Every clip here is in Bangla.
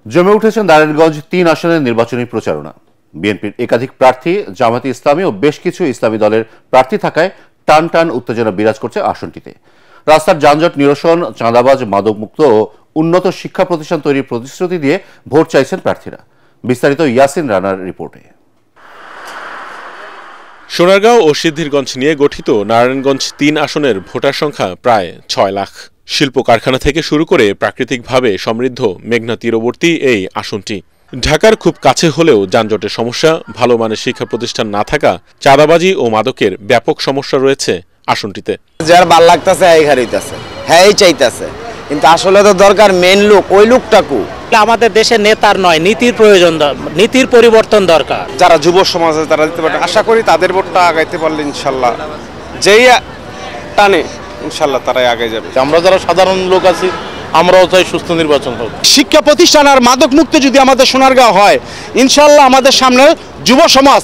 জমে উঠেছেন নারায়ণগঞ্জ ৩ আসনের নির্বাচনী প্রচারণা। বিএনপির একাধিক প্রার্থী, জামায়াতে ইসলামী ও বেশ কিছু ইসলামী দলের প্রার্থী থাকায় টান টান উত্তেজনা বিরাজ করছে আসনটিতে। রাস্তার যানজট নিরসন, চাঁদাবাজ, মাদকমুক্ত ও উন্নত শিক্ষা প্রতিষ্ঠান তৈরির প্রতিশ্রুতি দিয়ে ভোট চাইছেন প্রার্থীরা। বিস্তারিত ইয়াসিন রানার রিপোর্টে। সোনারগাঁও ও সিদ্ধিরগঞ্জ নিয়ে গঠিত নারায়ণগঞ্জ ৩ আসনের ভোটার সংখ্যা প্রায় ৬ লাখ। শিল্প কারখানা থেকে শুরু করে প্রাকৃতিকভাবে সমৃদ্ধ মেঘনা তীরবর্তী এই আসনটি। ঢাকার খুব কাছে হলেও যানজটের সমস্যা, ভালো মানের শিক্ষা প্রতিষ্ঠান না থাকা, চাঁদাবাজি ও মাদকের ব্যাপক সমস্যা রয়েছে আসনটিতে। যার ভাল লাগতেছে এই হারিতেছে, হ্যাঁ এই চাইতেছে, কিন্তু আসলে তো দরকার মেন লোক, ওই লোকটাকু। আমাদের দেশে নেতার নয়, নীতির প্রয়োজন, নীতির পরিবর্তন দরকার। যারা যুব সমাজ আছে তারা দিতে পারে, আশা করি তাদের ভোটটা আগাইতে পারলে ইনশাল্লাহ যেই টানে ইনশাল্লাহ তারাই আগে যাবে। আমরা যারা সাধারণ লোক আছি আমরাও চাই সুস্থ নির্বাচন হোক। শিক্ষা প্রতিষ্ঠান আর মাদক মুক্ত যদি আমাদের সোনারগাঁও হয়, ইনশাল্লাহ আমাদের সামনে যুব সমাজ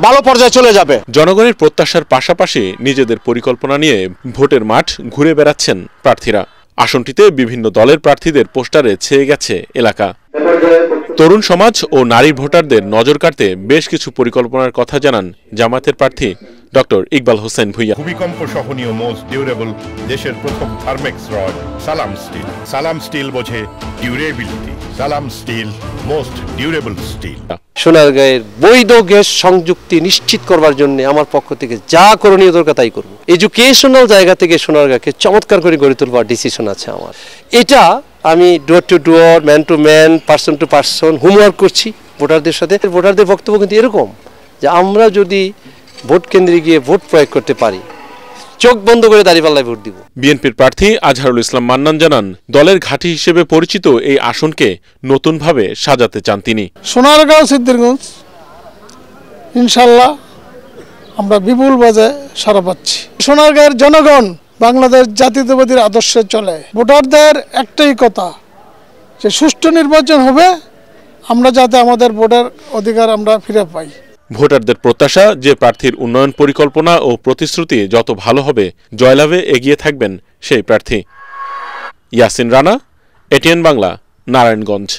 ভালো পর্যায়ে চলে যাবে। জনগণের প্রত্যাশার পাশাপাশি নিজেদের পরিকল্পনা নিয়ে ভোটের মাঠ ঘুরে বেড়াচ্ছেন প্রার্থীরা। আসনটিতে বিভিন্ন দলের প্রার্থীদের পোস্টারে ছেয়ে গেছে এলাকা। তরুণ সমাজ ও নারী ভোটারদের নজর কাড়তে বেশ কিছু পরিকল্পনার কথা জানান জামায়াতের প্রার্থী ডক্টর ইকবাল হোসেন ভুইয়া। ভূমিকম্প সহনীয় মোস্ট ডিউরেবল দেশের প্রথম থার্মেক্স রড সালাম স্টিল। সালাম স্টিল বোঝে ডিউরেবিলিটি। সালাম স্টিল মোস্ট ডিউরেবল স্টিল। সোনারগাঁয়ের বৈধ গ্যাস সংযুক্তি নিশ্চিত করবার জন্য আমার পক্ষ থেকে যা করণীয় দরকার তাই করব। এডুকেশনাল জায়গা থেকে সোনারগাঁকে চমৎকার করে গড়ে তোলবার ডিসিশন আছে আমার। এটা আমি door to door, man to man, person to person homework করছি ভোটারদের সাথে। ভোটারদের বক্তব্য কিন্তু এরকম যে আমরা যদি ভোট কেন্দ্রে গিয়ে ভোট প্রয়োগ করতে পারি, চোখ বন্ধ করে দাঁড়িপাল্লায় ভোট দিব। বিএনপির প্রার্থী আজহারুল ইসলাম মান্নান জানান, দলের ঘাঁটি হিসেবে পরিচিত এই আসনকে নতুনভাবে সাজাতে চান তিনি। সোনারগাঁও সিদ্ধিরগঞ্জ ইনশাল্লাহ আমরা বিপুল বাজে সারা পাচ্ছি। সোনারগাঁয়ের জনগণ বাংলাদেশ জাতীয়তাবাদীর আদর্শে চলে। ভোটারদের একটাই কথা যে সুষ্ঠু নির্বাচন হবে, আমরা যাতে আমাদের ভোটের অধিকার আমরা ফিরে পাই। ভোটারদের প্রত্যাশা যে প্রার্থীর উন্নয়ন পরিকল্পনা ও প্রতিশ্রুতি যত ভালো হবে, জয়লাভে এগিয়ে থাকবেন সেই প্রার্থী। ইয়াসিন রানা, এটিএন বাংলা, নারায়ণগঞ্জ।